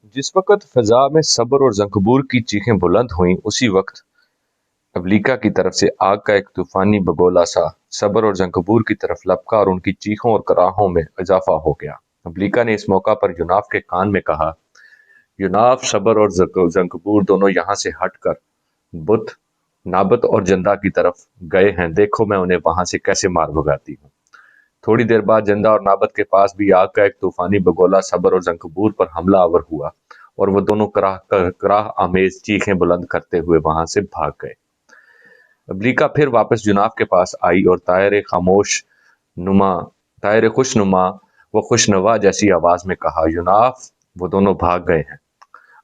जिस वक़्त फ़ज़ा में सब्र और ज़ंकबूर की चीखें बुलंद हुईं, उसी वक़्त अमरीका की तरफ से आग का एक तूफ़ानी बगोला सा सब्र और ज़ंकबूर की तरफ लपका और उनकी चीखों और कराहों में इज़ाफ़ा हो गया। अमरीका ने इस मौका पर यूनाफ़ के कान में कहा, यूनाफ़, सब्र और ज़ंकबूर दोनों यहाँ से हटकर बुत, नाबत और जंदा की तरफ गए हैं। देखो मैं उन्हें वहाँ से कैसे मार भगाती हूँ। थोड़ी देर बाद जंदा और नाबत के पास भी आग का एक तूफ़ानी बगोला सब्र और ज़ंकबूर पर हमला आवर हुआ और वो दोनों कराह आमेज़ चीखें बुलंद करते हुए वहाँ से भाग गए। अमरीका फिर वापस जुनाब के पास आई और तायर खुशनुमा व खुशनवा जैसी आवाज में कहा, यूनाफ, वो दोनों भाग गए हैं।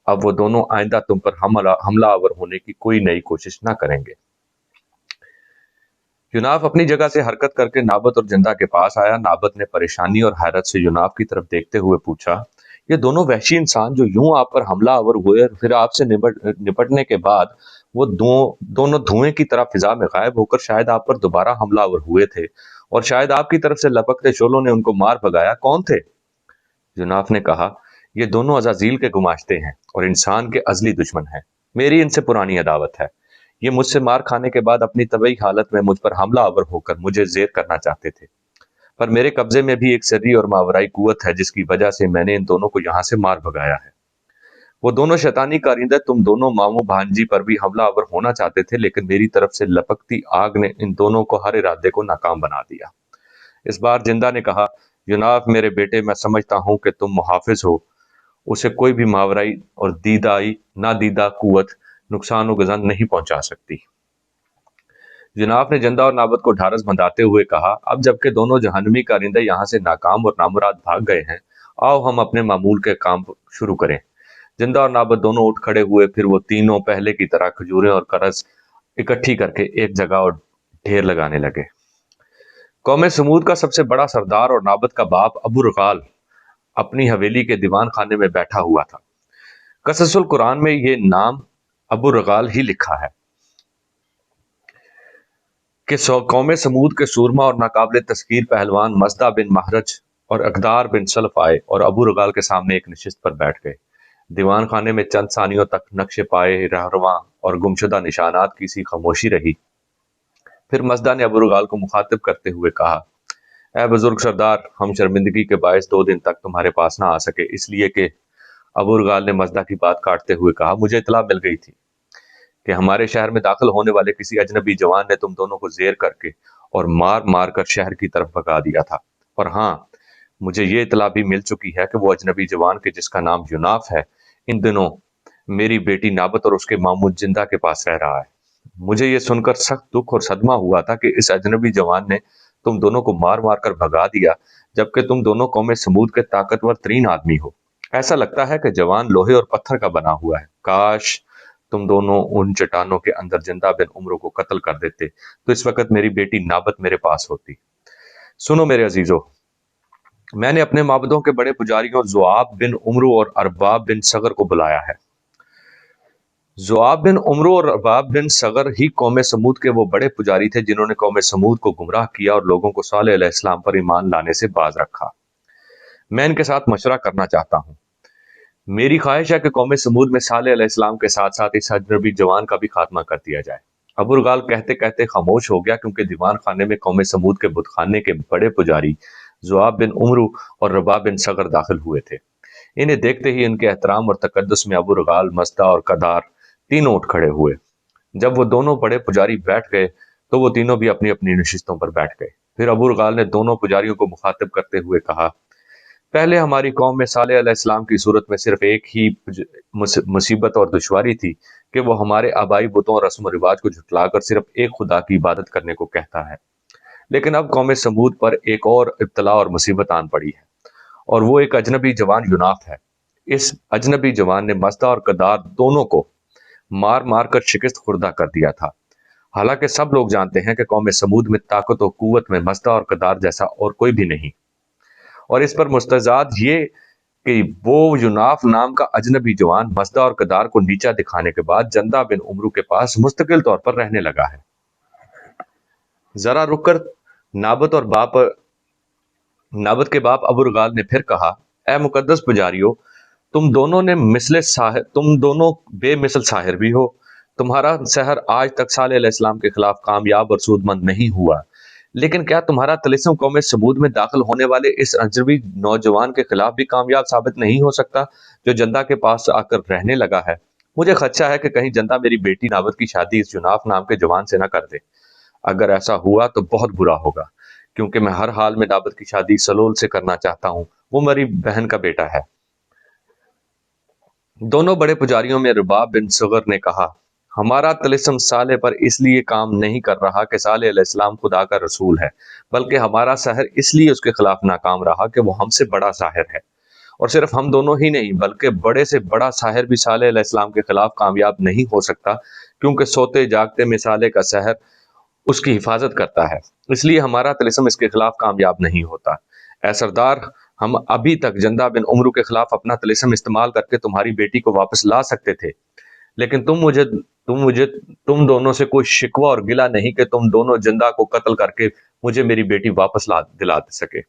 अब वो दोनों आइंदा तुम पर हमला आवर होने की कोई नई कोशिश न करेंगे। यूनाफ अपनी जगह से हरकत करके नाबत और जिंदा के पास आया। नाबत ने परेशानी और हैरत से यूनाफ की तरफ देखते हुए पूछा, ये दोनों वहशी इंसान जो यूं आप पर हमला आवर हुए और फिर आपसे निपटने के बाद वो दोनों धुएं की तरह फिजा में गायब होकर शायद आप पर दोबारा हमला आवर हुए थे और शायद आपकी तरफ से लपकते शोलों ने उनको मार भगाया, कौन थे? यूनाफ ने कहा, ये दोनों अजाजील के गुमाश्ते हैं और इंसान के अजली दुश्मन हैं। मेरी इनसे पुरानी अदावत है। ये मुझसे मार खाने के बाद अपनी तबई हालत में मुझ पर हमला आवर होकर मुझे जेर करना चाहते थे, पर मेरे कब्जे में भी एक सर्री और मावराई कुवत है जिसकी वजह से मैंने इन दोनों को यहाँ से मार भगाया है। वो दोनों शैतानी कारिंदे तुम दोनों मामू भांजी पर भी हमला आवर होना चाहते थे, लेकिन मेरी तरफ से लपकती आग ने इन दोनों को हर इरादे को नाकाम बना दिया। इस बार जिंदा ने कहा, यूनाफ मेरे बेटे, मैं समझता हूँ कि तुम मुहाफिज हो। उसे कोई भी मावराई और दीदाई नादीदा कुवत नुकसान और गजन नहीं पहुंचा सकती। जनाब ने जिंदा और नाबत को ढारस बंधाते हुए कहा, अब जबकि दोनों जहन्नमी कारिंदे यहाँ से नाकाम और नामुराद भाग गए हैं, आओ हम अपने मामूल के काम शुरू करें। जिंदा और नाबत दोनों उठ खड़े हुए। फिर वो तीनों पहले की तरह खजूरें और करज इकट्ठी करके एक जगह और ढेर लगाने लगे। कौम समूद का सबसे बड़ा सरदार और नाबत का बाप अबू रगाल अपनी हवेली के दीवान खाने में बैठा हुआ था। कससुल कुरान में ये नाम अबू रगाल ही लिखा है कि कौम समूद के सूरमा और नाकाबिले तस्कीर पहलवान मजदा बिन महरज और अकदार बिन सल्फ आए और अबू रगाल के सामने एक नशिस्त पर बैठ गए। दीवान खाने में चंद सानियों तक नक्शे पाए रहरवा और गुमशुदा निशानात की सी खामोशी रही। फिर मजदा ने अबू रगाल को मुखातिब करते हुए कहा, ए बुजुर्ग सरदार, हम शर्मिंदगी के बायस 2 दिन तक तुम्हारे पास ना आ सके, इसलिए कि अबू रगाल ने मजदा की बात काटते हुए कहा, मुझे इतला मिल गई थी कि हमारे शहर में दाखिल होने वाले किसी अजनबी जवान ने तुम दोनों को जेर करके और मार मार कर शहर की तरफ भगा दिया था। और हाँ, मुझे ये इतला भी मिल चुकी है कि वो अजनबी जवान के जिसका नाम यूनाफ है, इन दिनों मेरी बेटी नाबत और उसके मामू जिंदा के पास रह रहा है। मुझे ये सुनकर सख्त दुख और सदमा हुआ था कि इस अजनबी जवान ने तुम दोनों को मार मार कर भगा दिया, जबकि तुम दोनों कौमे समूद के ताकतवर तरीन आदमी हो। ऐसा लगता है कि जवान लोहे और पत्थर का बना हुआ है। काश तुम दोनों उन चट्टानों के अंदर जिंदा बिन उम्र को कत्ल कर देते, तो इस वक्त मेरी बेटी नाबत मेरे पास होती। सुनो मेरे अजीजों, मैंने अपने माबदों के बड़े पुजारियों ज़ुआब बिन उम्र और अरबाब बिन सगर को बुलाया है। ज़ुआब बिन उम्र और अरबाब बिन सगर ही कौम समूद के वो बड़े पुजारी थे जिन्होंने कौम समूद को गुमराह किया और लोगों को सालेह अलैहिस्सलाम पर ईमान लाने से बाज रखा। मैं इनके साथ मशवरा करना चाहता हूँ। मेरी ख्वाहिश है कि कौम समूद में सालेह अलैहिस्सलाम के साथ साथ इस अजनबी जवान का भी खात्मा कर दिया जाए। अबू रगाल कहते कहते खामोश हो गया, क्योंकि दीवान खाने में कौम समूद के बुतखाने के बड़े पुजारी ज़ुआब बिन उम्र और रबाब बिन सगर दाखिल हुए थे। इन्हें देखते ही इनके एहतराम और तकद्दुस में अबू रगाल, मस्दा और कदार तीनों उठ खड़े हुए। जब वो दोनों बड़े पुजारी बैठ गए तो वो तीनों भी अपनी अपनी नशिस्तों पर बैठ गए। फिर अबू रगाल ने दोनों पुजारियों को मुखातिब करते हुए कहा, पहले हमारी कौम में सालेह अलैहिस्सलाम की सूरत में सिर्फ एक ही मुसीबत और दुश्वारी थी कि वो हमारे आबाई बुतों और रस्म रिवाज को झुटलाकर सिर्फ एक खुदा की इबादत करने को कहता है। लेकिन अब कौम समूद पर एक और इब्तला और मुसीबत आन पड़ी है, और वो एक अजनबी जवान यूनाफ है। इस अजनबी जवान ने मस्दा और कदार दोनों को मार मार कर शिकस्त खुर्दा कर दिया था। हालांकि सब लोग जानते हैं कि कौम समूद में ताकत और कुव्वत में मस्दा और कदार जैसा और कोई भी नहीं। और इस पर मुस्तजाद ये कि वो यूनाफ नाम का अजनबी जवान मस्दा और कदार को नीचा दिखाने के बाद जंदा बिन उमरू के पास मुस्तकिल तौर पर रहने लगा है। जरा रुककर नाबत और नाबत के बाप अबू रगाल ने फिर कहा, ए मुकद्दस पुजारियों, तुम दोनों बेमिसल साहिर भी हो। तुम्हारा सहर आज तक साले अलैहिस्सलाम के खिलाफ कामयाब और सूदमंद नहीं हुआ, लेकिन क्या तुम्हारा तिलिस्म कौम समूद में दाखिल होने वाले इस अजनबी नौजवान के खिलाफ भी कामयाब साबित नहीं हो सकता, जो जंदा के पास आकर रहने लगा है? मुझे खदशा है कि कहीं जंदा मेरी बेटी नाबद की शादी इस जुनाफ नाम के जवान से न कर दे। अगर ऐसा हुआ तो बहुत बुरा होगा, क्योंकि मैं हर हाल में नाबद की शादी सलोल से करना चाहता हूँ। वो मेरी बहन का बेटा है। दोनों बड़े पुजारियों में रुबाब बिन सुगर ने कहा, हमारा तिलिस्म साले पर इसलिए काम नहीं कर रहा कि साले अलैहिस्सलाम खुदा का रसूल है, बल्कि हमारा सहर इसलिए उसके खिलाफ नाकाम रहा कि वो हमसे बड़ा साहिर है। और सिर्फ हम दोनों ही नहीं, बल्कि बड़े से बड़ा साहिर भी साले अलैहिस्सलाम के खिलाफ कामयाब नहीं हो सकता, क्योंकि सोते जागते में साले का सहर उसकी हिफाजत करता है। इसलिए हमारा तिलिस्म इसके खिलाफ कामयाब नहीं होता। ऐ सरदार, हम अभी तक जंदा बिन उमरू के खिलाफ अपना तिलिस्म इस्तेमाल करके तुम्हारी बेटी को वापस ला सकते थे, लेकिन तुम दोनों से कोई शिकवा और गिला नहीं कि तुम दोनों जंदा को कत्ल करके मुझे मेरी बेटी वापस दिला सके।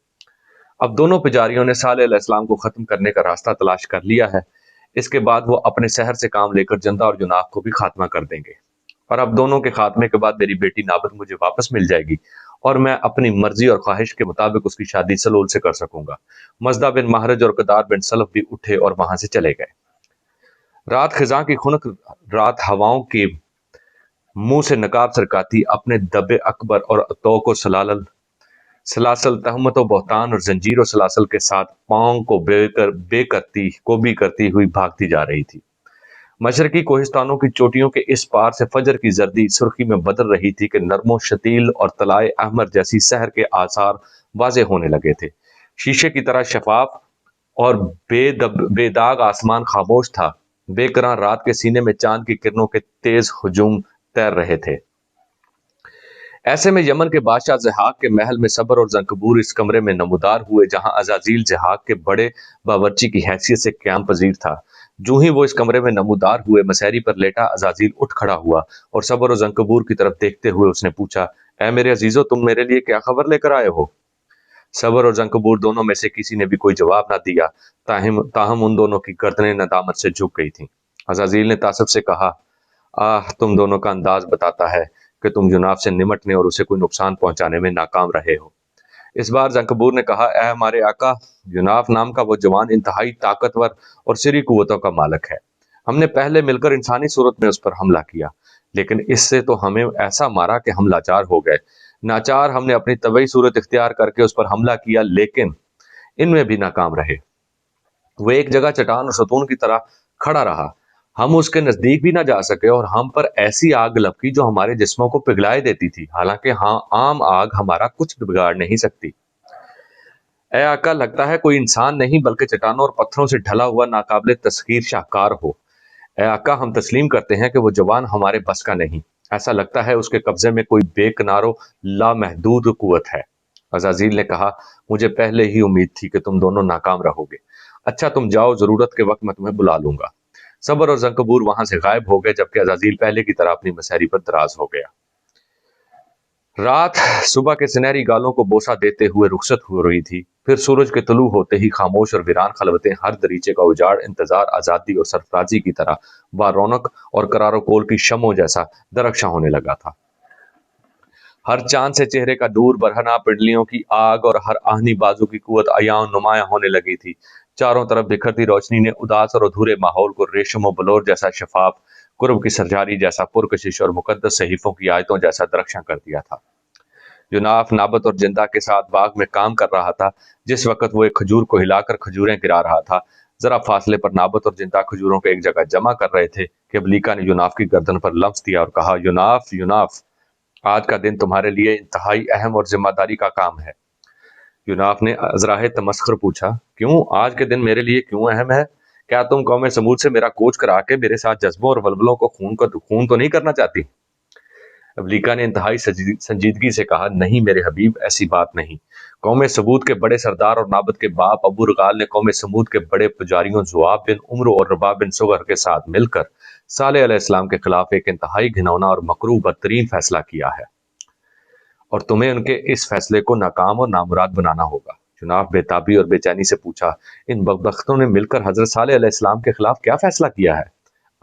अब दोनों पुजारियों ने साले अलैहिस्सलाम को खत्म करने का रास्ता तलाश कर लिया है। इसके बाद वो अपने शहर से काम लेकर जंदा और जुनाफ को भी खात्मा कर देंगे, और अब दोनों के खात्मे के बाद मेरी बेटी नाबद मुझे वापस मिल जाएगी और मैं अपनी मर्जी और ख्वाहिश के मुताबिक उसकी शादी सलोल से कर सकूंगा। मजदा बिन महरज और कदार बिन सलफ भी उठे और वहां से चले गए। रात खिजां की खुनक रात हवाओं के मुंह से नकाब सरकाती अपने दबे अकबर और तो को सलासल तहमत व बहतान और जंजीर और सलासल के साथ पांव को बेकरती करती हुई भागती जा रही थी। मशरकी कोहिस्तानों की चोटियों के इस पार से फजर की जर्दी सुर्खी में बदल रही थी कि नरमो शतील और तलाए अहमर जैसी शहर के आसार वाजे होने लगे थे। शीशे की तरह शफाफ और बेदाग आसमान खामोश था। बेकरां रात के सीने में चांद की किरणों के तेज हुजूम तैर रहे थे। ऐसे में यमन के बादशाह ज़हाक के महल में सबर और जंकबूर इस कमरे में नमूदार हुए, जहां अजाजील ज़हाक के बड़े बावर्ची की हैसियत से क़याम पजीर था। जो ही वो इस कमरे में नमूदार हुए, मसहरी पर लेटा अजाजील उठ खड़ा हुआ और सबर और जंकबूर की तरफ देखते हुए उसने पूछा, ऐ मेरे अजीजों, तुम मेरे लिए क्या खबर लेकर आए हो? सबर और जंकबूर दोनों में से किसी ने भी कोई जवाब ना दिया। ताहम उन दोनों की गर्दनें नदामत से झुक गई थीं। अजाजील ने तासब से कहा, तुम दोनों का अंदाज बताता है कि तुम जुनाब से निमटने और उसे कोई नुकसान पहुंचाने में नाकाम रहे हो। इस बार जंकबूर ने कहा, ऐ हमारे आका, जुनाफ नाम का वो जवान इंतहाई ताकतवर और सिरी कुव्वतों का मालिक है। हमने पहले मिलकर इंसानी सूरत में उस पर हमला किया, लेकिन इससे तो हमें ऐसा मारा कि हम लाचार हो गए। नाचार हमने अपनी तबई सूरत इख्तियार करके उस पर हमला किया, लेकिन इनमें भी नाकाम रहे। वो एक जगह चट्टान और सतून की तरह खड़ा रहा। हम उसके नजदीक भी ना जा सके और हम पर ऐसी आग लपकी जो हमारे जिस्मों को पिघलाए देती थी। हालांकि हाँ, आम आग हमारा कुछ बिगाड़ नहीं सकती। ऐ आका, लगता है कोई इंसान नहीं बल्कि चट्टानों और पत्थरों से ढला हुआ नाकाबिले तस्खीर शाहकार हो। ऐ आका, हम तस्लीम करते हैं कि वो जवान हमारे बस का नहीं। ऐसा लगता है उसके कब्जे में कोई बेकिनारो लामहदूद कुव्वत है। अजाजील ने कहा, मुझे पहले ही उम्मीद थी कि तुम दोनों नाकाम रहोगे। अच्छा, तुम जाओ, जरूरत के वक्त मैं तुम्हें बुला लूंगा। सबर और जंकबूर वहां से गायब हो गए, जबकि अजाजील पहले की तरह अपनी मसहरी पर दराज हो गया। रात सुबह के सुनहरी गालों को बोसा देते हुए रुखसत हो रही थी। फिर सूरज के तुलू होते ही खामोश और वीरान खलबतें, हर दरीचे का उजाड़ इंतजार, आजादी और सरफराजी की तरह बारौनक और करारो कोल की शमों जैसा दरख्शां होने लगा था। हर चांद से चेहरे का दूर बरहना, पिंडलियों की आग और हर आहनी बाजू की कुव्वत अयां नुमायां होने लगी थी। चारों तरफ बिखरती रोशनी ने उदास और अधूरे माहौल को रेशम और बलोर जैसा शफाफ, कुर्ब की सरजारी जैसा पुरकशिश और मुकद्दस सहीफों की आयतों जैसा दरख्शां कर दिया था। यूनाफ नाबत और जिंदा के साथ बाग में काम कर रहा था। जिस वक्त वो एक खजूर को हिलाकर खजूरें गिरा रहा था, जरा फासले पर नाबत और जिंदा खजूरों को एक जगह जमा कर रहे थे कि अबलीका ने यूनाफ की गर्दन पर लम्स दिया और कहा, यूनाफ, यूनाफ, आज का दिन तुम्हारे लिए इंतहाई अहम और जिम्मेदारी का काम है। यूनाफ ने अजराहे तमस्खुर पूछा, क्यों? आज के दिन मेरे लिए क्यों अहम है? क्या तुम कौम समूद से मेरा कोच करा के मेरे साथ जज्बों और वलवलों को खून तो नहीं करना चाहती? अबलीका ने इंतहाई संजीदगी से कहा, नहीं मेरे हबीब, ऐसी बात नहीं। कौम समूद के बड़े सरदार और नाबत के बाप अबू रगाल ने कौम समूद के बड़े पुजारियों जुआब बिन उम्र और रबाब बिन सुगर के साथ मिलकर साले अलैहिस्सलाम के खिलाफ एक इंतहाई घिनौना और मकरूह बदतरीन फैसला किया है, और तुम्हें उनके इस फैसले को नाकाम और नामुराद बनाना होगा। जुनाफ बेताबी और बेचैनी से पूछा, इन बदबख्तों ने मिलकर हजरत सालेह अलैहिस्सलाम के खिलाफ क्या फैसला किया है?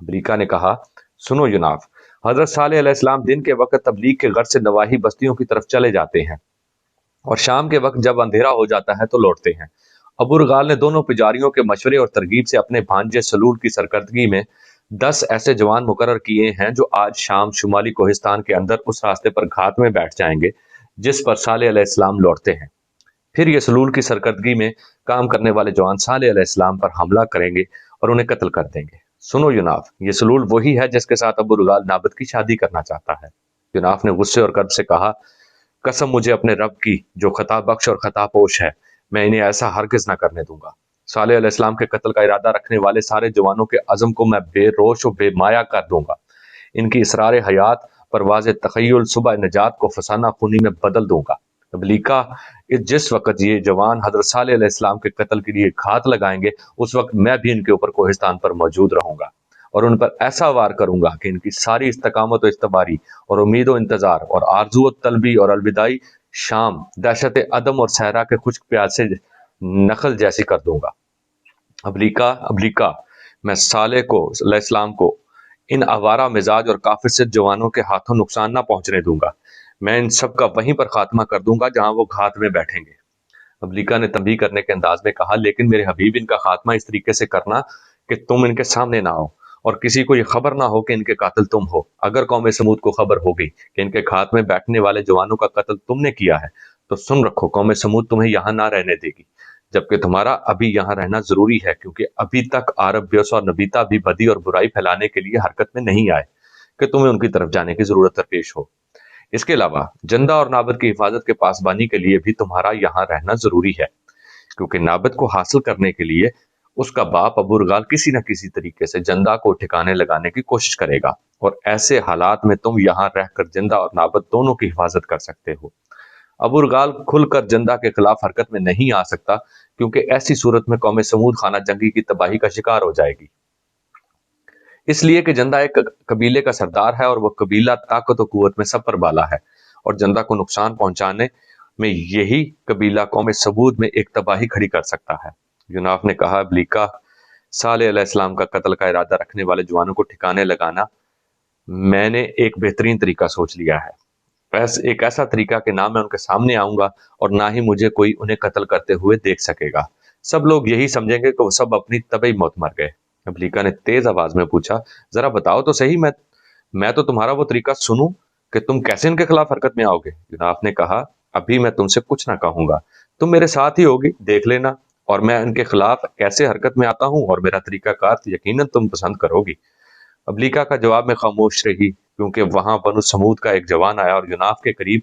अमरीका ने कहा, सुनो जुनाफ, हजरत सालेह अलैहिस्सलाम दिन के वक्त तबलीग के गर्ज से नवाही बस्तियों की तरफ चले जाते हैं और शाम के वक्त जब अंधेरा हो जाता है तो लौटते हैं। अबू रगाल ने दोनों पुजारियों के मशवरे और तरगीब से अपने भांजे सलूल की सरकर्दगी में 10 ऐसे जवान मुकर्रर किए हैं जो आज शाम शुमाली कोहिस्तान के अंदर उस रास्ते पर घात में बैठ जाएंगे जिस पर सालेह अलैहिस्सलाम लौटते हैं। फिर ये सलूल की सरकर्दगी में काम करने वाले जवान सालेह अलैहिस्सलाम पर हमला करेंगे और उन्हें कत्ल कर देंगे। सुनो युनाफ, ये सलूल वही है जिसके साथ अबू रुगाल नाबद की शादी करना चाहता है। युनाफ ने गुस्से और कर्ब से कहा, कसम मुझे अपने रब की जो खता बख्श और खता पोश है, मैं इन्हें ऐसा हरगिज न करने दूंगा। सालेह अलैहिस्सलाम के कत्ल का इरादा रखने वाले सारे जवानों के अज़म को मैं बेरोश और बेमाया कर दूंगा। इनकी इसरार हयात परवाज़ तखय्युल सुबह नजात को फसाना खूनी में बदल दूंगा। तबलीका जिस वक्त ये जवान हजरत सालेह अलैहिस्सलाम के कत्ल के लिए घात लगाएंगे, उस वक्त मैं भी इनके ऊपर कोहिस्तान पर मौजूद रहूंगा और उन पर ऐसा वार करूंगा कि इनकी सारी इस्तकामत और इस्तबारी और उम्मीद और इंतजार और आरजू और तलबी और अलविदाई शाम दहशत अदम और सहरा के खुश्क प्यासे नखल जैसी कर दूंगा। अबलीका अबलीका मैं साले को अलैहिस्सलाम को इन आवारा मिजाज और काफिर जवानों के हाथों नुकसान ना पहुंचने दूंगा। मैं इन सब का वहीं पर खात्मा कर दूंगा जहां वो घात में बैठेंगे। अबलीका ने तंबीह करने के अंदाज में कहा, लेकिन मेरे हबीब, इनका खात्मा इस तरीके से करना कि तुम इनके सामने ना आओ और किसी को ये खबर ना हो कि इनके कातिल तुम हो। अगर कौम समूद को खबर होगी कि इनके घात में बैठने वाले जवानों का कत्ल तुमने किया है तो सुन रखो, कौम समूद तुम्हें यहाँ ना रहने देगी, जबकि तुम्हारा अभी यहाँ रहना जरूरी है, क्योंकि अभी तक आरब ब्योस और नबीता भी बदी और बुराई फैलाने के लिए हरकत में नहीं आए कि तुम्हें उनकी तरफ जाने की जरूरत दरपेश हो। इसके अलावा जंदा और नाबद की हिफाजत के पासबानी के लिए भी तुम्हारा यहाँ रहना जरूरी है, क्योंकि नाबद को हासिल करने के लिए उसका बाप अबू रुगाल किसी न किसी तरीके से जंदा को ठिकाने लगाने की कोशिश करेगा और ऐसे हालात में तुम यहाँ रहकर जंदा और नाबद दोनों की हिफाजत कर सकते हो। अबू रुगाल खुलकर जंदा के खिलाफ हरकत में नहीं आ सकता, क्योंकि ऐसी सूरत में कौम समूद खाना जंगी की तबाही का शिकार हो जाएगी। इसलिए कि जंदा एक कबीले का सरदार है और वह कबीला ताकत और कुव्वत में सब पर बाला है और जंदा को नुकसान पहुंचाने में यही कबीला कौम सबूद में एक तबाही खड़ी कर सकता है। युनाफ ने कहा, अबलीका, सालेह अलैहिस्सलाम का कत्ल का इरादा रखने वाले जवानों को ठिकाने लगाना मैंने एक बेहतरीन तरीका सोच लिया है। एक ऐसा तरीका कि ना मैं उनके सामने आऊंगा और ना ही मुझे कोई उन्हें कत्ल करते हुए देख सकेगा। सब लोग यही समझेंगे कि वो सब अपनी तबई मौत मर गए। अबलीका ने तेज आवाज में पूछा, जरा बताओ तो सही, मैं तो तुम्हारा वो तरीका सुनूं कि तुम कैसे इनके खिलाफ हरकत में आओगे। युनाफ ने कहा, अभी मैं तुमसे कुछ ना कहूंगा, तुम मेरे साथ ही होगी, देख लेना, और मैं इनके खिलाफ कैसे हरकत में आता हूं और मेरा तरीकाकार यकीनन तुम पसंद करोगी। अबलीका का जवाब में खामोश रही, क्योंकि वहां बनु समूद का एक जवान आया और युनाफ के करीब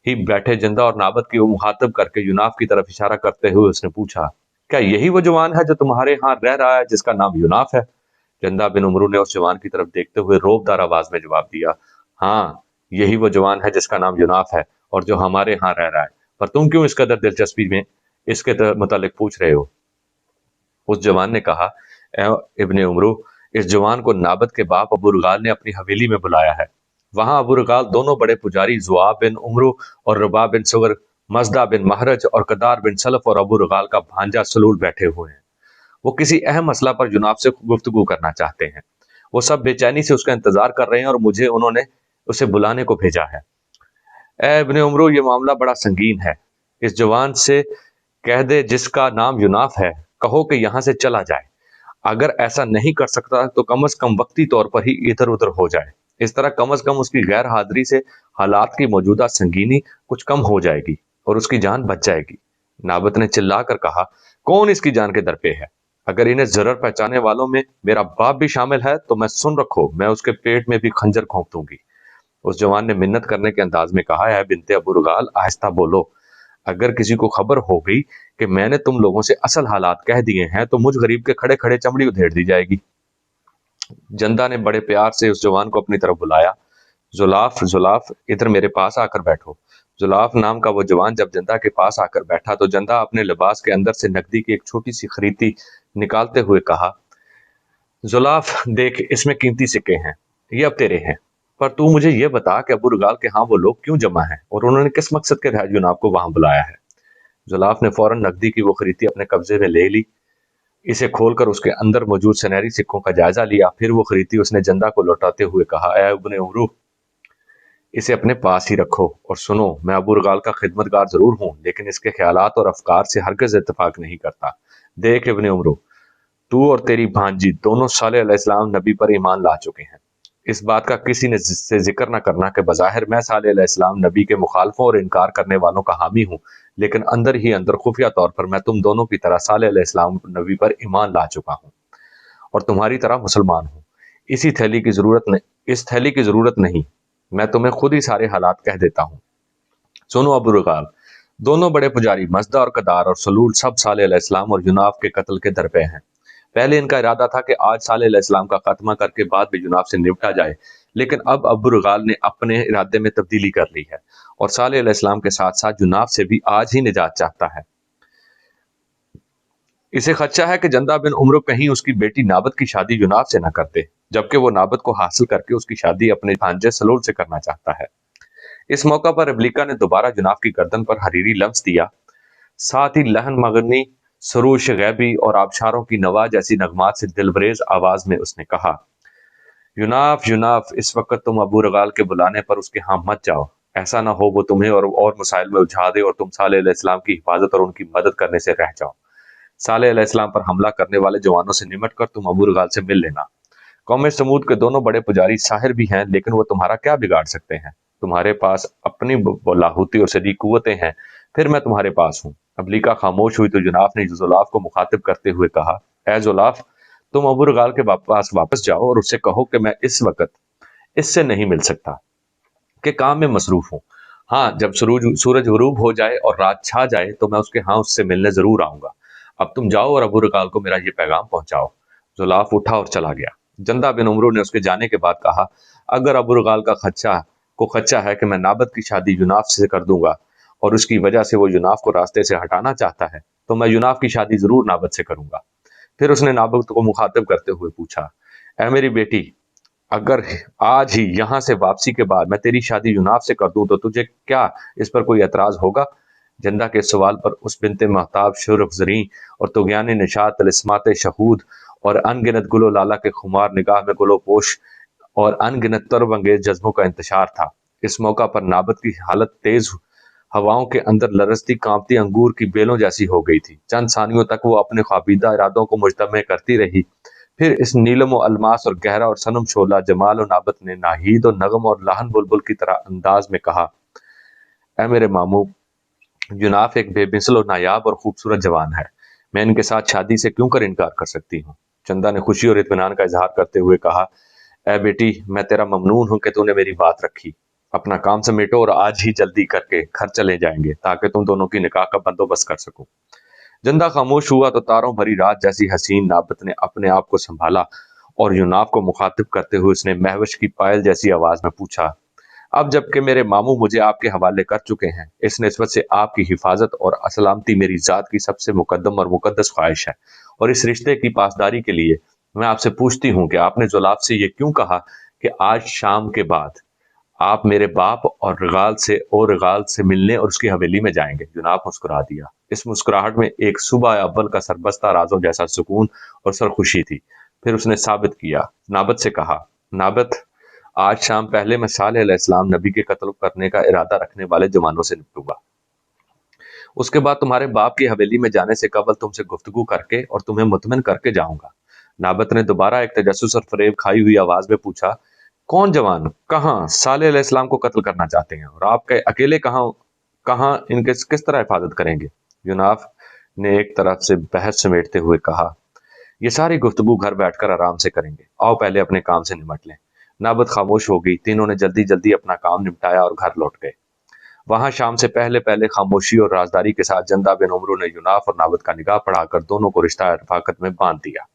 ही बैठे जंदा और नाबद की मुखातब करके युनाफ की तरफ इशारा करते हुए उसने पूछा, क्या यही वो जवान है जो तुम्हारे यहाँ रह रहा है जिसका नाम युनाफ है? जंदा बिन उमरू ने उस जवान की तरफ देखते हुए रोबदार आवाज में जवाब दिया, हाँ, यही वो जवान है जिसका नाम युनाफ है और जो हमारे यहाँ रह रहा है, पर तुम क्यों इस कदर दिलचस्पी में इसके मुतालिक पूछ रहे हो? उस जवान ने कहा, इब्ने उमरू, इस जवान को नाबद के बाप अबू रुगाल ने अपनी हवेली में बुलाया है। वहां अबू रुगाल दोनों बड़े पुजारी जुआब बिन उमरू और रबा बिन सुगर, मजदा बिन महरज और कदार बिन सलफ और अबू रुगाल का भांजा सलूल बैठे हुए हैं। वो किसी अहम मसला पर जुनाब से गुफ्तगू करना चाहते हैं। वो सब बेचैनी से उसका इंतजार कर रहे हैं और मुझे उन्होंने उसे बुलाने को भेजा है। ए इब्ने उमरू, ये मामला बड़ा संगीन है। इस जवान से कह दे जिसका नाम युनाफ है, कहो कि यहाँ से चला जाए। अगर ऐसा नहीं कर सकता तो कम से कम वक्ती तौर पर ही इधर उधर हो जाए। इस तरह कम से कम उसकी गैर हाजिरी से हालात की मौजूदा संगीनी कुछ कम हो जाएगी और उसकी जान बच जाएगी। नाबत ने चिल्लाकर कहा, कौन इसकी जान के दर पे है? अगर इन्हें जरर पहचाने वालों में मेरा बाप भी शामिल है तो मैं सुन रखो, मैं उसके पेट में भी खंजर घोंप दूंगी। उस जवान ने मिन्नत करने के अंदाज में कहा, है बिनते अबू रुगाल, आहिस्ता बोलो। अगर किसी को खबर हो गई कि मैंने तुम लोगों से असल हालात कह दिए हैं तो मुझ गरीब के खड़े खड़े चमड़ी उधेड़ दी जाएगी। जंदा ने बड़े प्यार से उस जवान को अपनी तरफ बुलाया। जुलाफ, जुलाफ, इधर मेरे पास आकर बैठो। जुलाफ नाम का वो जवान जब जंदा के पास आकर बैठा तो जंदा अपने लिबास के अंदर से नकदी की एक छोटी सी खरीदी निकालते हुए कहा, जुलाफ देख, इसमें कीमती सिक्के हैं, ये अब तेरे हैं, पर तू मुझे ये बता कि अबू रुगाल के हाँ वो लोग क्यों जमा हैं और उन्होंने किस मकसद के तहत जुनाब को वहां बुलाया है? जुलाफ ने फौरन नकदी की वो खरीदी अपने कब्जे में ले ली। इसे खोलकर उसके अंदर मौजूद सुनहरी सिक्कों का जायजा लिया। फिर वो खरीदी उसने जंदा को लौटाते हुए कहा, ए इब्ने उमरू, इसे अपने पास ही रखो और सुनो, मैं अबू रगाल का खिदमतगार जरूर हूँ, लेकिन इसके ख्यालात और अफकार से हरगिज इत्तेफाक नहीं करता। देख इब्ने उमरू, तू और तेरी भांजी दोनों साले अलैहिस्सलाम नबी पर ईमान ला चुके हैं। इस बात का किसी ने से जिक्र न करना कि बज़ाहिर मैं साले अलैहिस्सलाम नबी के मुखालफों और इनकार करने वालों का हामी हूँ, लेकिन अंदर ही अंदर खुफिया तौर पर मैं तुम दोनों की तरह साले अलैहिस्सलाम नबी पर ईमान ला चुका हूँ और तुम्हारी तरह मुसलमान हूँ। इस थैली की जरूरत नहीं, मैं तुम्हें खुद ही सारे हालात कह देता हूँ। सुनो अबू रुगाल, दोनों बड़े पुजारी मजदा और कदार और सलूल सब साले अलैहिस्सलाम और यूनाफ के कत्ल के दर पे हैं। पहले इनका इरादा था कि आज साले अलैहिस्सलाम का खात्मा करके बाद में यूनाफ से निपटा जाए, लेकिन अब अबू रुगाल ने अपने इरादे में तब्दीली कर ली है और साले अलैहिस्सलाम के साथ साथ यूनाफ से भी आज ही निजात चाहता है। इसे खदशा है कि जंदा बिन उम्र कहीं उसकी बेटी नाबत की शादी यूनाफ से न कर दे, जबकि वो नाबत को हासिल करके उसकी शादी अपने भांजे सलूल से करना चाहता है। इस मौका पर अबलीका ने दोबारा जुनाफ की गर्दन पर हरीरी लम्स दिया। साथ ही लहन मगनी, सरूश गैबी और आबशारों की नवा जैसी नगमात से दिलबरेज आवाज में उसने कहा, यूनाफ यूनाफ, इस वक्त तुम अबू रगाल के बुलाने पर उसके यहाँ मत जाओ। ऐसा ना हो वो तुम्हें और मसाइल में उलझा दे और तुम साले अलैहिस्सलाम की हिफाजत और उनकी मदद करने से रह जाओ। साले अलैहिस्सलाम पर हमला करने वाले जवानों से निमट कर तुम अबू रगाल से मिल लेना। कौम समूद के दोनों बड़े पुजारी साहिर भी हैं, लेकिन वो तुम्हारा क्या बिगाड़ सकते हैं? तुम्हारे पास अपनी लाहूती और शदीद कुव्वतें हैं, फिर मैं तुम्हारे पास हूँ। अबलीका खामोश हुई तो जुनाफ ने जुलाफ को मुखातिब करते हुए कहा, ए जुलाफ, तुम अबू रगाल के पास वापस जाओ और उससे कहो कि मैं इस वक्त इससे नहीं मिल सकता, कि काम में मसरूफ हूँ। हाँ, जब सूरज गुरूब हो जाए और रात छा जाए तो मैं उसके यहाँ उससे मिलने जरूर आऊंगा। अब तुम जाओ और अबू रगाल को मेरा ये पैगाम पहुंचाओ। जुलाफ उठा और चला गया। जंदा बिन उमरू ने उसके जाने के बाद कहा, अगर अबू रगाल को खदशा है कि मैं नाबत की शादी यूनाफ से कर दूंगा और उसकी वजह से वो यूनाफ को रास्ते से हटाना चाहता है, तो मैं यूनाफ की शादी जरूर नाबत से करूंगा। फिर उसने नाबत को मुखातिब करते हुए पूछा, ऐ मेरी बेटी, अगर आज ही यहाँ से वापसी के बाद मैं तेरी शादी यूनाफ से कर दूं तो तुझे क्या इस पर कोई एतराज होगा? जंदा के सवाल पर उस बिनते महताब शुरफ जरी और तुगयानी निशात तलिस्मात शहूद और अनगिनत गुलो लाला के खुमार निगाह में गुलो पोश और अनगिनत तरब अंगेज जज्बों का इंतशार था। इस मौका पर नाबत की हालत तेज हवाओं के अंदर लरजती कांपती अंगूर की बेलों जैसी हो गई थी। चंद सानियों तक वो अपने ख्वाबीदा इरादों को मुजतमे करती रही। फिर इस नीलम और अलमास और गहरा और सनम शोला जमाल और नाबत ने नाहीद और नगम और लाहन बुलबुल की तरह अंदाज में कहा, ऐ मेरे मामू, यूनाफ एक बेमिसल और नायाब और खूबसूरत जवान है। मैं इनके साथ शादी से क्यों कर इनकार कर सकती हूँ? चंदा ने खुशी और इत्मीनान का इजहार करते हुए कहा, ऐ बेटी, मैं तेरा ममनून हूं कि तूने मेरी बात रखी। अपना काम समेटो और आज ही जल्दी करके घर चले जाएंगे ताकि तुम दोनों की निकाह का बंदोबस्त कर सकूं। जंदा खामोश हुआ तो तारों भरी रात जैसी हसीन नाबत ने अपने आप को संभाला और यूनाफ को मुखातिब करते हुए उसने महवश की पायल जैसी आवाज में पूछा, अब जबकि मेरे मामू मुझे आपके हवाले कर चुके हैं, इस निस्बत से आपकी हिफाजत और असलामती मेरी जात की सबसे मुकद्दम और मुकद्दस ख्वाहिश है और इस रिश्ते की पासदारी के लिए मैं आपसे पूछती हूँ कि आपने जुलाफ से ये क्यों कहा कि आज शाम के बाद आप मेरे बाप और रगाल से मिलने और उसकी हवेली में जाएंगे? जुनाब मुस्कुरा दिया। इस मुस्कुराहट में एक सुबह अव्वल का सरबस्ता राजों जैसा सुकून और सरखुशी थी। फिर उसने साबित किया, नाबत से कहा, नाबत, आज शाम पहले मैं सालेह अलैहिस्सलाम नबी के कत्ल करने का इरादा रखने वाले जवानों से निपटूंगा। उसके बाद तुम्हारे बाप की हवेली में जाने से कबल तुमसे गुफ्तगू करके और तुम्हें मुतमिन करके जाऊंगा। नाबत ने दोबारा एक तजस्सुस और फरेब खाई हुई आवाज में पूछा, कौन जवान? कहाँ सालेह अलैहिस्सलाम को कत्ल करना चाहते हैं और आप अकेले कहाँ कहाँ इनके किस तरह हिफाजत करेंगे? यूनाफ ने एक तरफ से बहस समेटते हुए कहा, ये सारी गुफ्तगू घर बैठकर आराम से करेंगे। आओ पहले अपने काम से निमट लें। नाबत खामोश हो गई। तीनों ने जल्दी जल्दी अपना काम निपटाया और घर लौट गए। वहां शाम से पहले पहले खामोशी और राजदारी के साथ जंदा बिन उमरू ने यूनाफ और नाबत का निगाह पढ़ाकर दोनों को रिश्ता रफाकत में बांध दिया।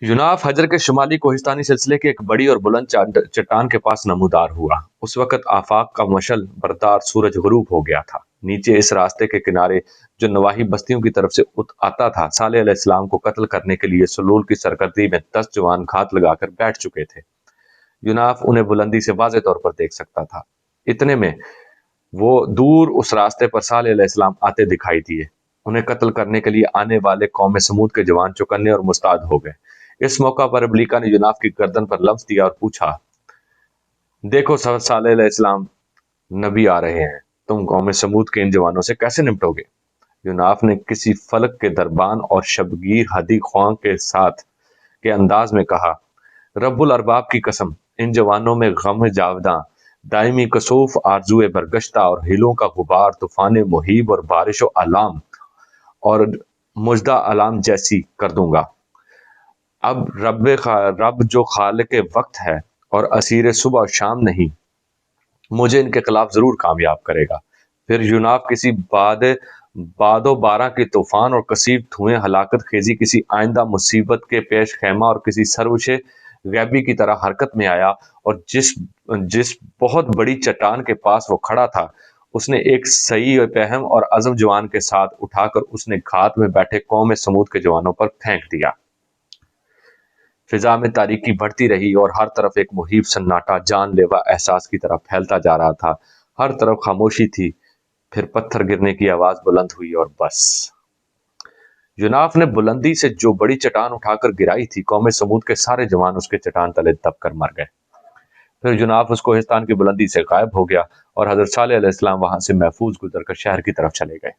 यूनाफ हजर के शुमाली कोहिस्तानी सिलसिले की एक बड़ी और बुलंद चट्टान के पास नमूदार हुआ। उस वक्त आफाक का मशल बरदार सूरज गुरूब हो गया था। नीचे इस रास्ते के किनारे जो नवाही बस्तियों की तरफ से आता था, सालेह अलैहिस्सलाम को कत्ल करने के लिए सलूल की सरकर्दी में 10 जवान घात लगाकर बैठ चुके थे। यूनाफ उन्हें बुलंदी से वाज़ेह तौर पर देख सकता था। इतने में वो दूर उस रास्ते पर सालेह अलैहिस्सलाम आते दिखाई दिए। उन्हें कत्ल करने के लिए आने वाले कौम समूद के जवान चौकन्ने और मुस्ताद हो गए। इस मौका पर अबलीका ने यूनाफ की गर्दन पर लम्स दिया और पूछा, देखो सालेह अलैहिस्सलाम नबी आ रहे हैं, तुम कौम समूद के इन जवानों से कैसे निपटोगे? यूनाफ ने किसी फलक के दरबान और शबगीर हदी ख्वां के साथ के अंदाज में कहा, रब्बुल अरबाब की कसम, इन जवानों में गम जावदा, दायमी कसूफ, आरजुए बरगश्ता और हिलों का गुबार, तूफान मुहीब और बारिश अलाम और मुजदा अलाम जैसी कर दूंगा। अब रब जो खालिक वक्त है और असीर सुबह और शाम नहीं, मुझे इनके खिलाफ जरूर कामयाब करेगा। फिर यूनाफ किसी बादो बारा के तूफान और कसीब धुएं हलाकत खेजी किसी आइंदा मुसीबत के पेश खैमा और किसी सर्वशे गैबी की तरह हरकत में आया, और जिस जिस बहुत बड़ी चट्टान के पास वो खड़ा था, उसने एक सही पहम और अज़म जवान के साथ उठाकर उसने घात में बैठे कौम समूद के जवानों पर फेंक दिया। फिजा में तारीकी बढ़ती रही और हर तरफ एक मुहीब सन्नाटा जानलेवा एहसास की तरफ फैलता जा रहा था। हर तरफ खामोशी थी। फिर पत्थर गिरने की आवाज बुलंद हुई और बस। यूनाफ ने बुलंदी से जो बड़ी चट्टान उठाकर गिराई थी, कौम समूद के सारे जवान उसके चट्टान तले दबकर मर गए। फिर यूनाफ उस कोहिस्तान की बुलंदी से गायब हो गया और हजरत सालेह अलैहिस्सलाम वहां से महफूज गुजरकर शहर की तरफ चले गए।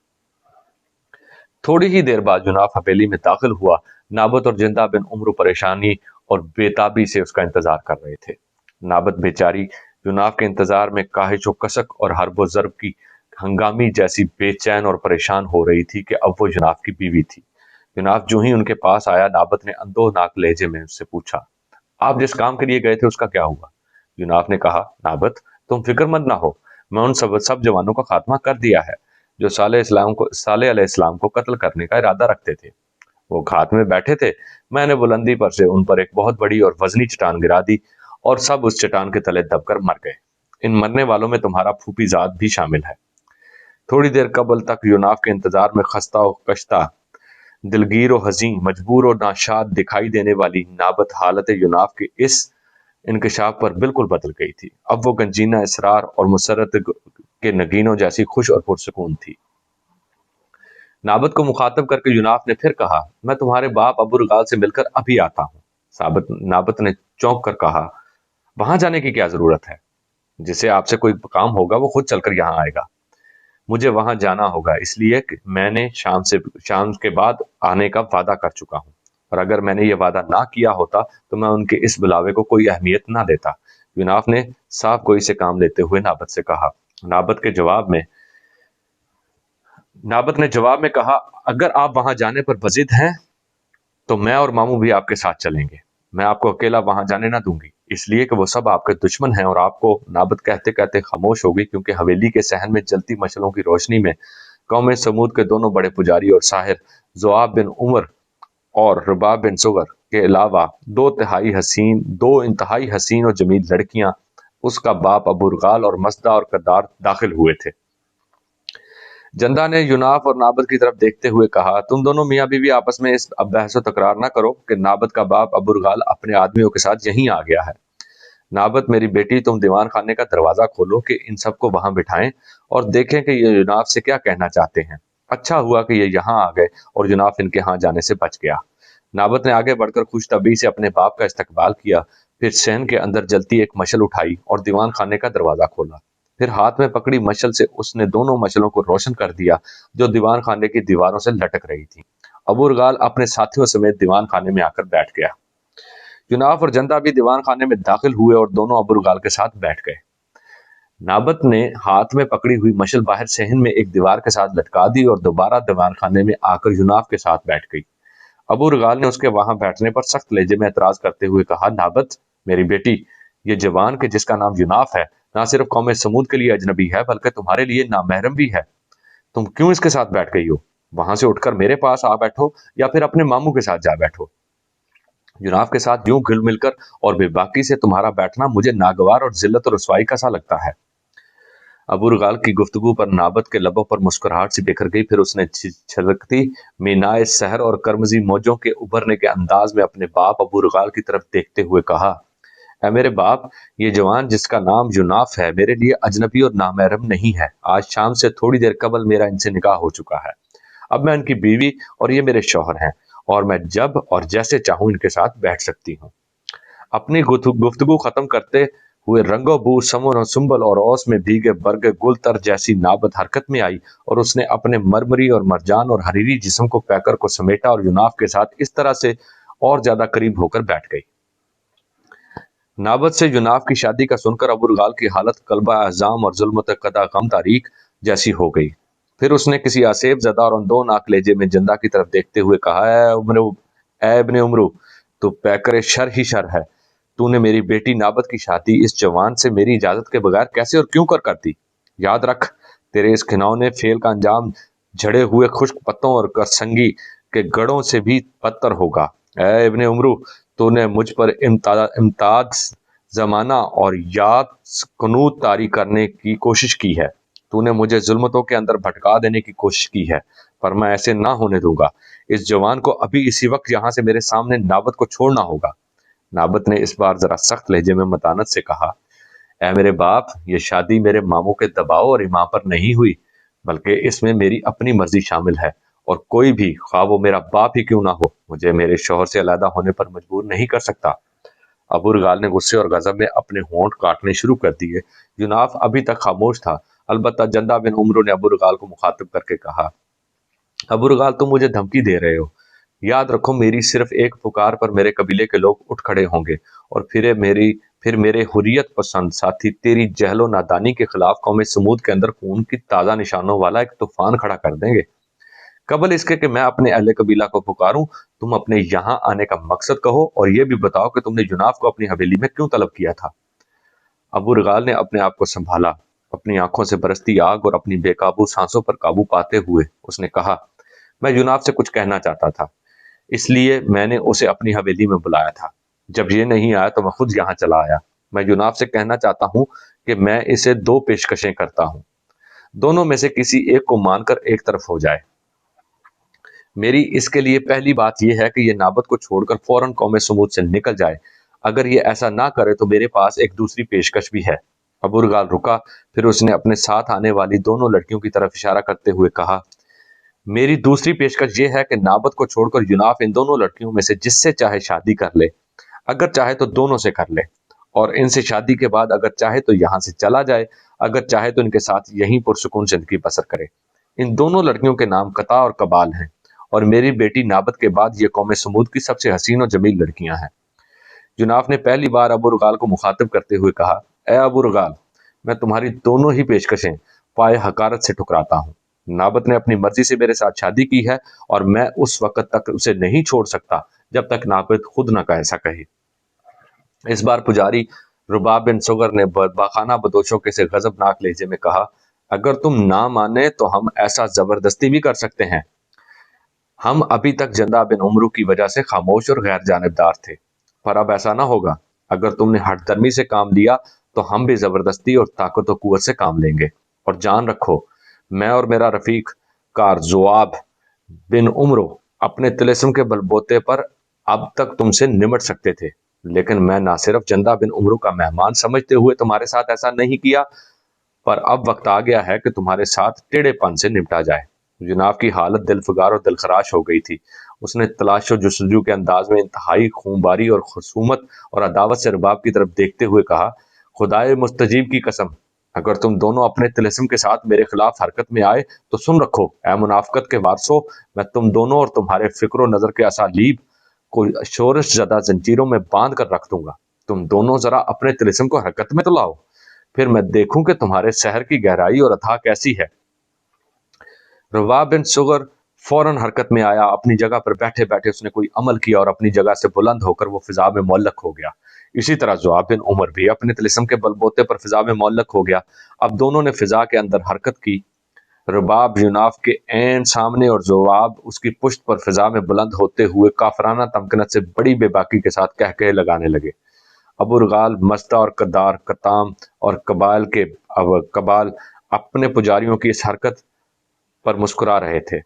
थोड़ी ही देर बाद यूनाफ हवेली में दाखिल हुआ। नाबत और जिंदा बिन उम्र परेशानी और बेताबी से उसका इंतजार कर रहे थे। नाबत बेचारी यूनाफ के इंतजार में काहिश व कसक और हरबो जर्ब की हंगामी जैसी बेचैन और परेशान हो रही थी कि अब वो यूनाफ की बीवी थी। यूनाफ जो ही उनके पास आया, नाबत ने अंदोनाक लहजे में उससे पूछा, आप जिस काम के लिए गए थे उसका क्या हुआ? यूनाफ ने कहा, नाबत, तुम फिक्रमंद ना हो, मैं उन सब जवानों का खात्मा कर दिया है जो सालेह अलैहिस्सलाम को कत्ल करने का इरादा रखते थे। वो घात में बैठे थे, मैंने बुलंदी पर से उन पर एक बहुत बड़ी और वजनी चट्टान गिरा दी और सब उस चट्टान के तले दबकर मर गए। इन मरने वालों में तुम्हारा फूफीजाद भी शामिल है। थोड़ी देर कबल तक यूनाफ के इंतजार में खस्ता और कश्ता, दिलगीर और हजीन, मजबूर और नाशाद दिखाई देने वाली नाबत हालत यूनाफ के इस इंकशाफ पर बिल्कुल बदल गई थी। अब वो गंजीना इसरार और मुसरत के नगीनों जैसी खुश और पुरसकून थी। नाबत को मुखातब करके यूनाफ ने फिर कहा, मैं तुम्हारे बाप अबू रुगाल से मिलकर अभी आता हूँ। नाबत ने चौंक कर कहा, वहां जाने की क्या जरूरत है? जिसे आपसे कोई काम होगा वो खुद चलकर यहाँ आएगा। मुझे वहां जाना होगा, इसलिए कि मैंने शाम के बाद आने का वादा कर चुका हूँ, और अगर मैंने ये वादा ना किया होता तो मैं उनके इस बुलावे को कोई अहमियत ना देता। यूनाफ ने साफ गोई से काम लेते हुए नाबत से कहा। नाबत ने जवाब में कहा, अगर आप वहां जाने पर बजिद हैं तो मैं और मामू भी आपके साथ चलेंगे। मैं आपको अकेला वहां जाने ना दूंगी, इसलिए कि वो सब आपके दुश्मन हैं। और आपको, नाबत कहते कहते खामोश हो गई, क्योंकि हवेली के सहन में जलती मशलों की रोशनी में कौम समूद के दोनों बड़े पुजारी और साहिर, ज़ुआब बिन उमर और रुबाब बिन सुगर के अलावा दो इंतहाई हसीन और जमील लड़कियां, उसका बाप अबू रुगाल और मसदा और कद्दार दाखिल हुए थे। जंदा ने यूनाफ और नाबत की तरफ देखते हुए कहा, तुम दोनों मियाँ बीवी आपस में इस बहस तकरार ना करो कि नाबत का बाप अबू रुगाल अपने आदमियों के साथ यहीं आ गया है। नाबत मेरी बेटी, तुम दीवान खाने का दरवाजा खोलो कि इन सबको वहां बिठाएं और देखें कि ये यूनाफ से क्या कहना चाहते हैं। अच्छा हुआ कि ये यहाँ आ गए और यूनाफ इनके यहाँ जाने से बच गया। नाबत ने आगे बढ़कर खुशतबी से अपने बाप का इस्तकबाल किया, फिर सहन के अंदर जलती एक मशल उठाई और दीवान खाने का दरवाजा खोला। फिर हाथ में पकड़ी मशल से उसने दोनों मशलों को रोशन कर दिया जो दीवान खाने की दीवारों से लटक रही थी। अबू रुगाल अपने साथियों समेत दीवान खाने में आकर बैठ गया। यूनाफ और जंदा भी दीवान खाने में दाखिल हुए और दोनों अबू रुगाल के साथ बैठ गए। नाबत ने हाथ में पकड़ी हुई मशल बाहर सहन में एक दीवार के साथ लटका दी और दोबारा दीवान खाने में आकर यूनाफ के साथ बैठ गई। अबू रुगाल ने उसके वहां बैठने पर सख्त लहजे में एतराज करते हुए कहा, नाबत मेरी बेटी, ये जवान के जिसका नाम यूनाफ है, ना सिर्फ कौम समूद के लिए अजनबी है बल्कि तुम्हारे लिए नामहरम भी है। तुम क्यों इसके साथ बैठ गई हो? वहां से उठकर मेरे पास आ बैठो या फिर अपने मामू के साथ जा बैठो। यूनाफ के साथ यूं घुल मिलकर और बेबाकी से तुम्हारा बैठना मुझे नागवार और जिल्लत और रसवाई का सा लगता है। अबू रुगाल की गुफ्तगू पर नाबत के लबों पर मुस्कुराहट सी बिखर गई। फिर उसने छलकती मीनाए सहर और करमजी मौजों के उभरने के अंदाज में अपने बाप अबू रुगाल की तरफ देखते हुए कहा, اے میرے باپ، یہ جوان جس کا نام یوناف ہے میرے لیے اجنبی اور نامحرم نہیں ہے۔ آج شام سے تھوڑی دیر قبل میرا ان سے نکاح ہو چکا ہے۔ اب میں ان کی بیوی اور یہ میرے شوہر ہیں، اور میں جب اور جیسے چاہوں ان کے ساتھ بیٹھ سکتی ہوں۔ اپنی گفتگو ختم کرتے ہوئے رنگو بو سمن و سنبل اور اوس میں بھیگے برگ گل تر جیسی نابت حرکت میں آئی، اور اس نے اپنے مرمری اور مرجان اور حریری جسم کو پیکر کو سمیٹا اور یوناف کے ساتھ اس طرح سے اور زیادہ قریب ہو کر بیٹھ گئی۔ نابت سے یوناف کی شادی کا سن کر ابو الغال کی حالت قلبہ اعظام اور ظلمت قدا غم تاریخ جیسی ہو گئی۔ پھر اس نے کسی آسیب زدہ اور اندوناک لہجے میں جندہ کی طرف دیکھتے ہوئے کہا، اے ابن عمرو، تو پیکر شر ہی شر ہے۔ تو نے میری بیٹی نابت کی شادی اس جوان سے میری اجازت کے بغیر کیسے اور کیوں کر دی؟ یاد رکھ، تیرے اس گھناؤنے فعل کا انجام جھڑے ہوئے خشک پتوں اور کرسنگی کے گڑوں سے بھی بدتر ہوگا۔ اے ابن عمرو، تو نے مجھ پر امتاز زمانہ اور یاد قنوت طاری کرنے کی کوشش کی ہے۔ تو نے مجھے ظلمتوں کے اندر بھٹکا دینے کی کوشش کی ہے، پر میں ایسے نہ ہونے دوں گا۔ اس جوان کو ابھی اسی وقت یہاں سے میرے سامنے نابت کو چھوڑنا ہوگا۔ نابت نے اس بار ذرا سخت لہجے میں متانت سے کہا، اے میرے باپ، یہ شادی میرے ماموں کے دباؤ اور ایما پر نہیں ہوئی، بلکہ اس میں میری اپنی مرضی شامل ہے، اور کوئی بھی، خواہ وہ میرا باپ ہی کیوں نہ ہو، مجھے میرے شوہر سے علیحدہ ہونے پر مجبور نہیں کر سکتا۔ ابو الغال نے غصے اور غضب میں اپنے ہونٹ کاٹنے شروع کر دیے۔ یوناف ابھی تک خاموش تھا، البتہ جندہ بن عمرو نے ابو الغال کو مخاطب کر کے کہا، ابو الغال، تم مجھے دھمکی دے رہے ہو؟ یاد رکھو، میری صرف ایک پکار پر میرے قبیلے کے لوگ اٹھ کھڑے ہوں گے، اور پھر میرے حریت پسند ساتھی تیری جہل و نادانی کے خلاف قوم سمود کے اندر خون کی تازہ نشانوں والا ایک طوفان کھڑا کر دیں گے۔ قبل اس کے کہ میں اپنے اہل قبیلہ کو پکاروں، تم اپنے یہاں آنے کا مقصد کہو، اور یہ بھی بتاؤ کہ تم نے یوناف کو اپنی حویلی میں کیوں طلب کیا تھا۔ ابو رغال نے اپنے آپ کو سنبھالا، اپنی آنکھوں سے برستی آگ اور اپنی بے قابو سانسوں پر قابو پاتے ہوئے اس نے کہا، میں یوناف سے کچھ کہنا چاہتا تھا، اس لیے میں نے اسے اپنی حویلی میں بلایا تھا۔ جب یہ نہیں آیا تو میں خود یہاں چلا آیا۔ میں یوناف سے کہنا چاہتا ہوں کہ میں اسے دو پیشکشیں کرتا ہوں، دونوں میں سے کسی ایک کو مان کر ایک طرف ہو جائے۔ میری اس کے لیے پہلی بات یہ ہے کہ یہ نابت کو چھوڑ کر فوراً قوم سمود سے نکل جائے۔ اگر یہ ایسا نہ کرے تو میرے پاس ایک دوسری پیشکش بھی ہے۔ ابو رغال رکا، پھر اس نے اپنے ساتھ آنے والی دونوں لڑکیوں کی طرف اشارہ کرتے ہوئے کہا، میری دوسری پیشکش یہ ہے کہ نابت کو چھوڑ کر یوناف ان دونوں لڑکیوں میں سے جس سے چاہے شادی کر لے، اگر چاہے تو دونوں سے کر لے، اور ان سے شادی کے بعد اگر چاہے تو یہاں سے چلا جائے، اگر چاہے تو ان کے ساتھ یہیں پرسکون زندگی بسر کرے۔ ان دونوں لڑکیوں کے نام قطع اور کبال ہیں، اور میری بیٹی نابت کے بعد یہ قوم سمود کی سب سے حسین اور جمیل لڑکیاں ہیں۔ یوناف نے پہلی بار ابو رغال کو مخاطب کرتے ہوئے کہا، اے ابو رغال، میں تمہاری دونوں ہی پیشکشیں پائے حقارت سے ٹھکراتا ہوں۔ نابت نے اپنی مرضی سے میرے ساتھ شادی کی ہے، اور میں اس وقت تک اسے نہیں چھوڑ سکتا جب تک نابت خود نہ ایسا کہے۔ اس بار پجاری رباب بن سغر نے باخانہ بدوشوں کے سے غضبناک لہجے میں کہا، اگر تم نہ مانے تو ہم ایسا زبردستی بھی کر سکتے ہیں۔ ہم ابھی تک جندہ بن عمرو کی وجہ سے خاموش اور غیر جانبدار تھے، پر اب ایسا نہ ہوگا۔ اگر تم نے ہٹ درمی سے کام لیا تو ہم بھی زبردستی اور طاقت و قوت سے کام لیں گے۔ اور جان رکھو، میں اور میرا رفیق کار زواب بن عمرو اپنے طلسم کے بلبوتے پر اب تک تم سے نمٹ سکتے تھے، لیکن میں نہ صرف جندہ بن عمرو کا مہمان سمجھتے ہوئے تمہارے ساتھ ایسا نہیں کیا، پر اب وقت آ گیا ہے کہ تمہارے ساتھ ٹیڑے پن سے نمٹا جائے۔ جناب کی حالت دل فگار اور دل خراش ہو گئی تھی۔ اس نے تلاش و جستجو کے انداز میں انتہائی خونباری اور خصومت اور عداوت سے رباب کی طرف دیکھتے ہوئے کہا، خدائے مستجیب کی قسم، اگر تم دونوں اپنے طلسم کے ساتھ میرے خلاف حرکت میں آئے تو سن رکھو، اے منافقت کے وارثو، میں تم دونوں اور تمہارے فکر و نظر کے اسالیب کو شورش زدہ زنجیروں میں باندھ کر رکھ دوں گا۔ تم دونوں ذرا اپنے طلسم کو حرکت میں تو لاؤ، پھر میں دیکھوں کہ تمہارے سحر کی گہرائی اور اتھا کیسی ہے۔ رباب بن سغر فوراً حرکت میں آیا۔ اپنی جگہ پر بیٹھے بیٹھے اس نے کوئی عمل کیا اور اپنی جگہ سے بلند ہو کر وہ فضا میں معلق ہو گیا۔ اسی طرح زواب بن عمر بھی اپنے طلسم کے بلبوتے پر فضا میں معلق ہو گیا۔ اب دونوں نے فضا کے اندر حرکت کی۔ رباب یوناف کے عین سامنے اور زواب اس کی پشت پر فضا میں بلند ہوتے ہوئے کافرانہ تمکنت سے بڑی بے باکی کے ساتھ کہکہے لگانے لگے۔ ابو رغال، مزدہ اور قدار، کتام اور کبال اپنے پجاریوں کی اس حرکت پر مسکرا رہے تھے۔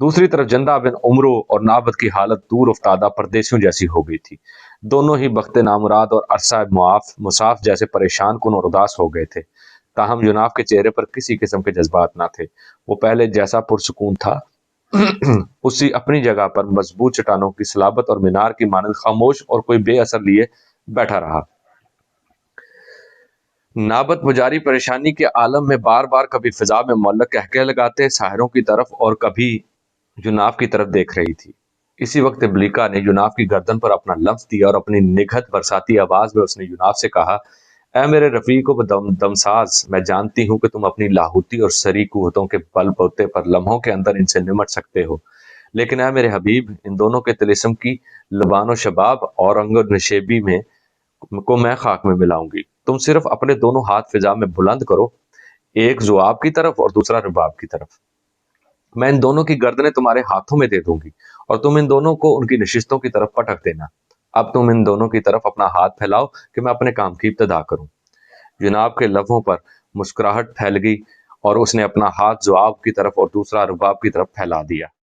दूसरी तरफ जंदा बिन उमरो और नाबद की हालत दूर उफ्तादा परदेसियों जैसी हो गई थी। दोनों ही बख्ते नामुराद और अरसा मुसाफ जैसे परेशान कुन और उदास हो गए थे। ताहम यूनाफ के चेहरे पर किसी किस्म के जज्बात ना थे। वो पहले जैसा पुरसकून था उसी अपनी जगह पर मजबूत चट्टानों की सलाबत और मीनार की मानंद खामोश और कोई बेअसर लिए बैठा रहा। नाबत पुजारी परेशानी के आलम में बार बार कभी फिजा में मोहल्लक कहके लगाते साहरों की तरफ और कभी यूनाफ की तरफ देख रही थी। इसी वक्त इब्लिका ने यूनाफ की गर्दन पर अपना लफ्ज दिया और अपनी निगहत बरसाती आवाज में उसने यूनाफ से कहा, ऐ मेरे रफीक व दमसाज, मैं जानती हूँ कि तुम अपनी लाहौती और सरी कुव्वतों के बल बूते पर लम्हों के अंदर इनसे निमट सकते हो, लेकिन ऐ मेरे हबीब, इन दोनों के तिलिस्म की लबानो शबाब और अंग नशेबी में को मैं खाक में मिलाऊंगी। तुम सिर्फ अपने दोनों हाथ फिजा में बुलंद करो, एक जुआब की तरफ और दूसरा रुबाब की तरफ। मैं इन दोनों की गर्दनें तुम्हारे हाथों में दे दूंगी और तुम इन दोनों को उनकी नशिस्तों की तरफ पटक देना। अब तुम इन दोनों की तरफ अपना हाथ फैलाओ कि मैं अपने काम की इब्तदा करूं। जनाब के लबों पर मुस्कुराहट फैल गई और उसने अपना हाथ जुआब की तरफ और दूसरा रुबाब की तरफ फैला दिया।